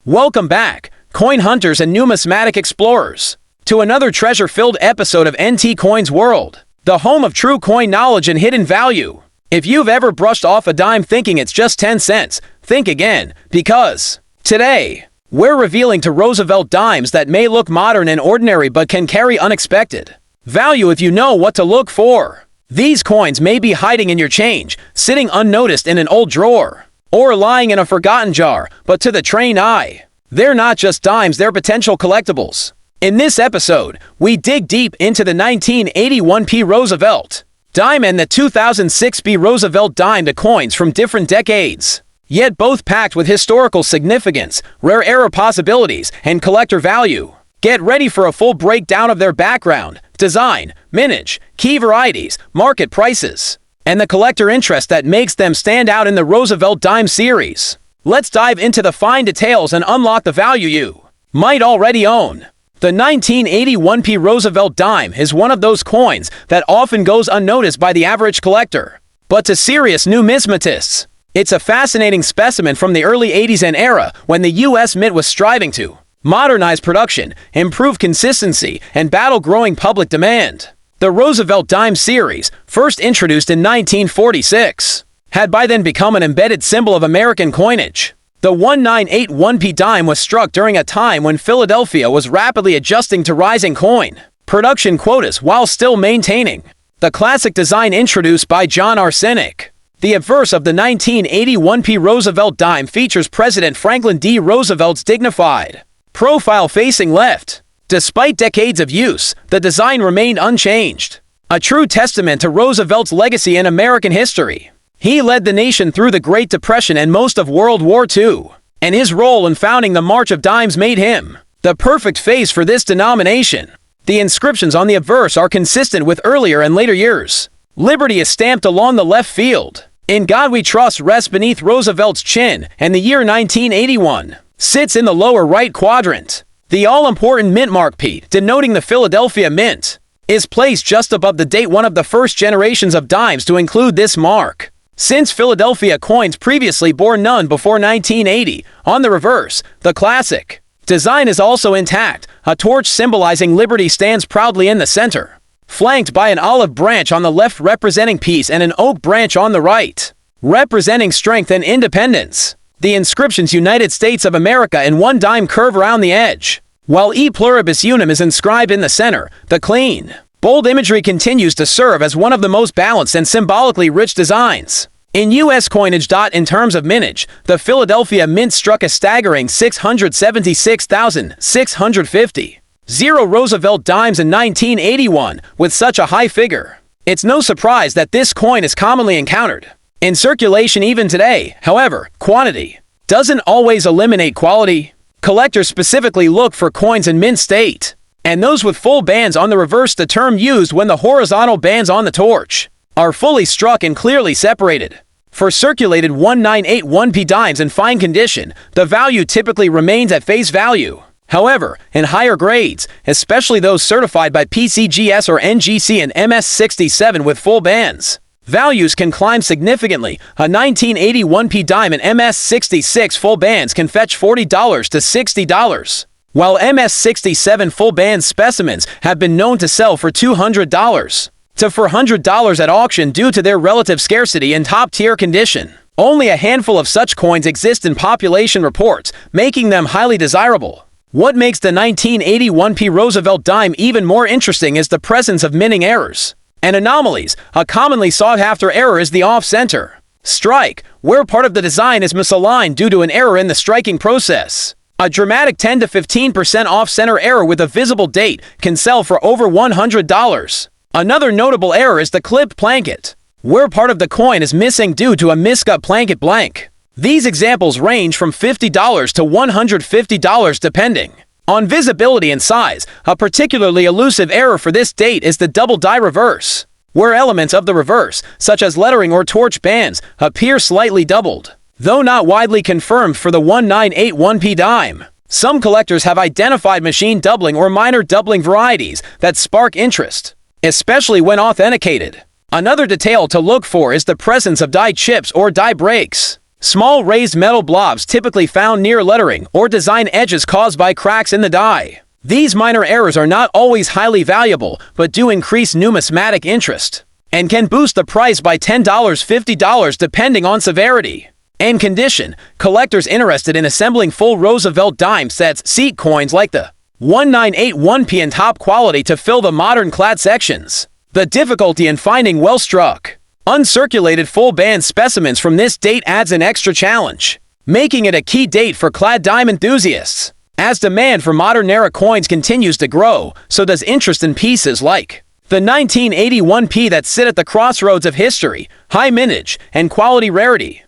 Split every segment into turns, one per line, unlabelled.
Welcome back, coin hunters and numismatic explorers, to another treasure-filled episode of NT Coins World, the home of true coin knowledge and hidden value. If you've ever brushed off a dime thinking it's just 10 cents, think again, because today, we're revealing to Roosevelt dimes that may look modern and ordinary but can carry unexpected value if you know what to look for. These coins may be hiding in your change, sitting unnoticed in an old drawer, or lying in a forgotten jar, but to the trained eye, they're not just dimes, they're potential collectibles. In this episode, we dig deep into the 1981 P. Roosevelt dime and the 2006 B. Roosevelt dime, to coins from different decades, yet both packed with historical significance, rare error possibilities, and collector value. Get ready for a full breakdown of their background, design, mintage, key varieties, market prices, and the collector interest that makes them stand out in the Roosevelt dime series. Let's dive into the fine details and unlock the value you might already own. The 1981 P. Roosevelt dime is one of those coins that often goes unnoticed by the average collector. But to serious numismatists, it's a fascinating specimen from the early 80s, an era when the U.S. Mint was striving to modernize production, improve consistency, and battle growing public demand. The Roosevelt dime series, first introduced in 1946, had by then become an embedded symbol of American coinage. The 1981 dime was struck during a time when Philadelphia was rapidly adjusting to rising coin production quotas while still maintaining the classic design introduced by John Arsenic. The obverse of the 1981 P. Roosevelt dime features President Franklin D. Roosevelt's dignified profile facing left. Despite decades of use, the design remained unchanged, a true testament to Roosevelt's legacy in American history. He led the nation through the Great Depression and most of World War II, and his role in founding the March of Dimes made him the perfect face for this denomination. The inscriptions on the obverse are consistent with earlier and later years. Liberty is stamped along the left field. In God We Trust rests beneath Roosevelt's chin, and the year 1981 sits in the lower right quadrant. The all-important mint mark P, denoting the Philadelphia Mint, is placed just above the date, one of the first generations of dimes to include this mark, since Philadelphia coins previously bore none before 1980. On the reverse, the classic design is also intact. A torch symbolizing liberty stands proudly in the center, flanked by an olive branch on the left representing peace and an oak branch on the right, representing strength and independence. The inscriptions United States of America in one dime curve around the edge, while E pluribus unum is inscribed in the center. The clean, bold imagery continues to serve as one of the most balanced and symbolically rich designs in U.S. coinage. In terms of mintage, the Philadelphia Mint struck a staggering 676,650 Roosevelt dimes in 1981. With such a high figure, it's no surprise that this coin is commonly encountered in circulation even today. However, quantity doesn't always eliminate quality. Collectors specifically look for coins in mint state, and those with full bands on the reverse, the term used when the horizontal bands on the torch are fully struck and clearly separated. For circulated 1981 P dimes in fine condition, the value typically remains at face value. However, in higher grades, especially those certified by PCGS or NGC and MS67 with full bands, values can climb significantly. A 1981 P dime in MS66 full bands can fetch $40 to $60, while MS67 full band specimens have been known to sell for $200 to $400 at auction due to their relative scarcity and top-tier condition. Only a handful of such coins exist in population reports, making them highly desirable. What makes the 1981 P. Roosevelt dime even more interesting is the presence of minting errors and anomalies. A commonly sought-after error is the off-center strike, where part of the design is misaligned due to an error in the striking process. A dramatic 10 to 15% off-center error with a visible date can sell for over $100. Another notable error is the clipped planchet, where part of the coin is missing due to a miscut planchet blank. These examples range from $50 to $150 depending on visibility and size. A particularly elusive error for this date is the double die reverse, where elements of the reverse, such as lettering or torch bands, appear slightly doubled. Though not widely confirmed for the 1981 P dime, some collectors have identified machine doubling or minor doubling varieties that spark interest, especially when authenticated. Another detail to look for is the presence of die chips or die breaks. Small raised metal blobs typically found near lettering or design edges caused by cracks in the die. These minor errors are not always highly valuable, but do increase numismatic interest, and can boost the price by $10, $50 depending on severity and condition. Collectors interested in assembling full Roosevelt dime sets seek coins like the 1981p in top quality to fill the modern clad sections. The difficulty in finding well-struck, uncirculated full band specimens from this date adds an extra challenge, making it a key date for clad dime enthusiasts. As demand for modern-era coins continues to grow, so does interest in pieces like the 1981p that sit at the crossroads of history, high mintage, and quality rarity.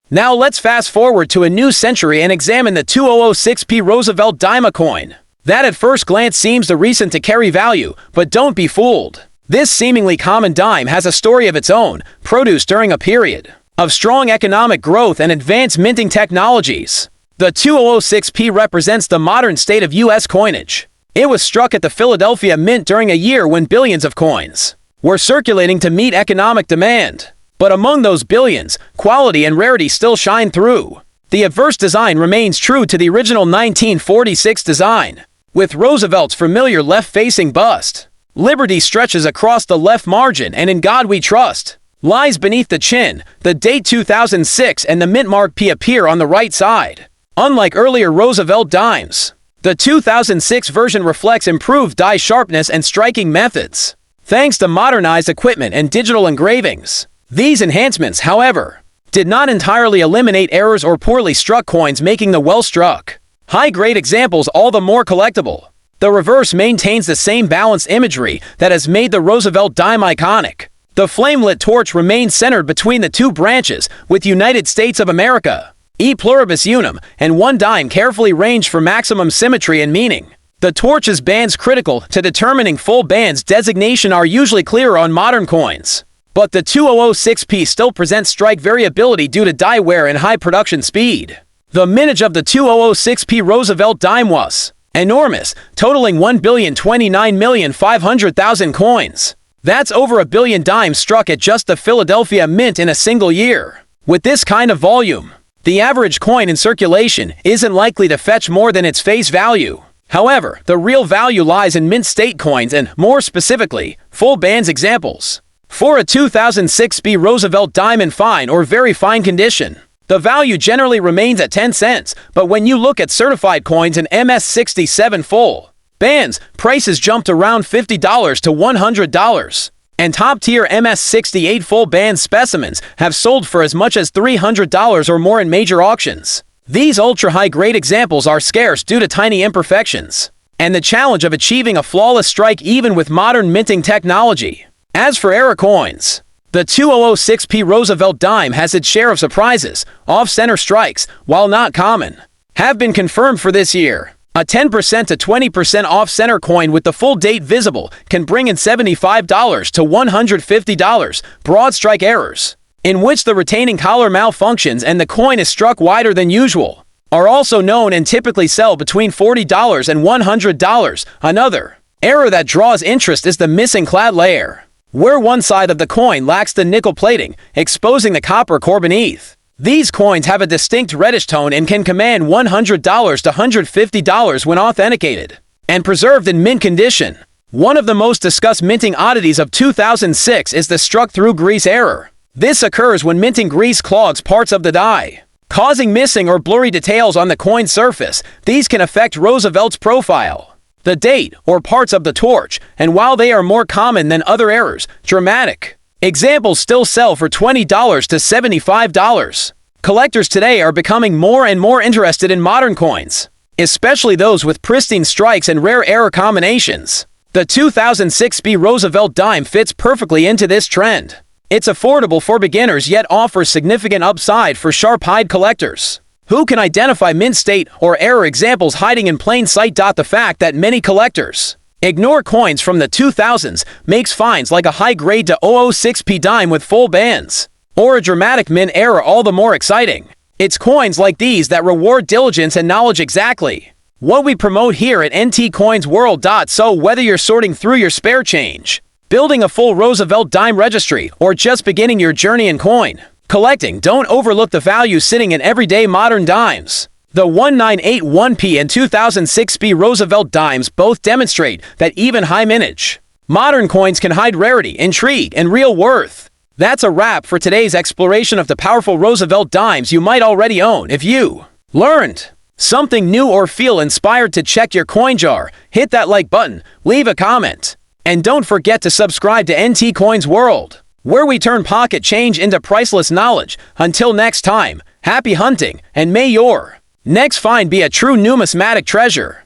Now let's fast forward to a new century and examine the 2006p Roosevelt dime coin. That at first glance seems the recent to carry value, but don't be fooled. This seemingly common dime has a story of its own, produced during a period of strong economic growth and advanced minting technologies. The 2006p represents the modern state of U.S. coinage. It was struck at the Philadelphia Mint during a year when billions of coins were circulating to meet economic demand. But among those billions, quality and rarity still shine through. The obverse design remains true to the original 1946 design, with Roosevelt's familiar left-facing bust. Liberty stretches across the left margin, and In God We Trust lies beneath the chin. The date 2006 and the mint mark P appear on the right side. Unlike earlier Roosevelt dimes, the 2006 version reflects improved die sharpness and striking methods, thanks to modernized equipment and digital engravings. These enhancements, however, did not entirely eliminate errors or poorly struck coins, making the well-struck, high-grade examples all the more collectible. The reverse maintains the same balanced imagery that has made the Roosevelt dime iconic. The flame-lit torch remains centered between the two branches, with United States of America, E pluribus unum, and one dime carefully ranged for maximum symmetry and meaning. The torch's bands critical to determining full bands designation are usually clearer on modern coins. But the 2006p still presents strike variability due to die wear and high production speed. The mintage of the 2006p Roosevelt dime was enormous, totaling 1,029,500,000 coins. That's over a billion dimes struck at just the Philadelphia Mint in a single year. With this kind of volume, the average coin in circulation isn't likely to fetch more than its face value. However, the real value lies in mint state coins and, more specifically, full bands examples. For a 2006b Roosevelt dime in fine or very fine condition, the value generally remains at 10 cents, but when you look at certified coins in MS-67 full bands, prices jumped around $50 to $100. And top-tier MS-68 full band specimens have sold for as much as $300 or more in major auctions. These ultra-high-grade examples are scarce due to tiny imperfections and the challenge of achieving a flawless strike even with modern minting technology. As for error coins, the 2006p Roosevelt dime has its share of surprises. Off-center strikes, while not common, have been confirmed for this year. A 10% to 20% off-center coin with the full date visible can bring in $75 to $150. Broad strike errors, in which the retaining collar malfunctions and the coin is struck wider than usual, are also known and typically sell between $40 and $100. Another error that draws interest is the missing clad layer, where one side of the coin lacks the nickel plating, exposing the copper core beneath. These coins have a distinct reddish tone and can command $100 to $150 when authenticated and preserved in mint condition. One of the most discussed minting oddities of 2006 is the struck-through grease error. This occurs when minting grease clogs parts of the die, causing missing or blurry details on the coin surface. These can affect Roosevelt's profile, the date, or parts of the torch, and while they are more common than other errors, dramatic examples still sell for $20 to $75. Collectors today are becoming more and more interested in modern coins, especially those with pristine strikes and rare error combinations. The 2006b Roosevelt dime fits perfectly into this trend. It's affordable for beginners yet offers significant upside for sharp-eyed collectors who can identify mint state or error examples hiding in plain sight. The fact that many collectors ignore coins from the 2000s makes finds like a high-grade to 006p dime with full bands or a dramatic mint error all the more exciting. It's coins like these that reward diligence and knowledge, exactly what we promote here at NT Coins World. So whether you're sorting through your spare change, building a full Roosevelt dime registry, or just beginning your journey in coin collecting, don't overlook the value sitting in everyday modern dimes. The 1981p and 2006p Roosevelt dimes both demonstrate that even high mintage, modern coins can hide rarity, intrigue, and real worth. That's a wrap for today's exploration of the powerful Roosevelt dimes you might already own. If you learned something new or feel inspired to check your coin jar, hit that like button, leave a comment, and don't forget to subscribe to NT Coins World, where we turn pocket change into priceless knowledge. Until next time, happy hunting, and may your next find be a true numismatic treasure.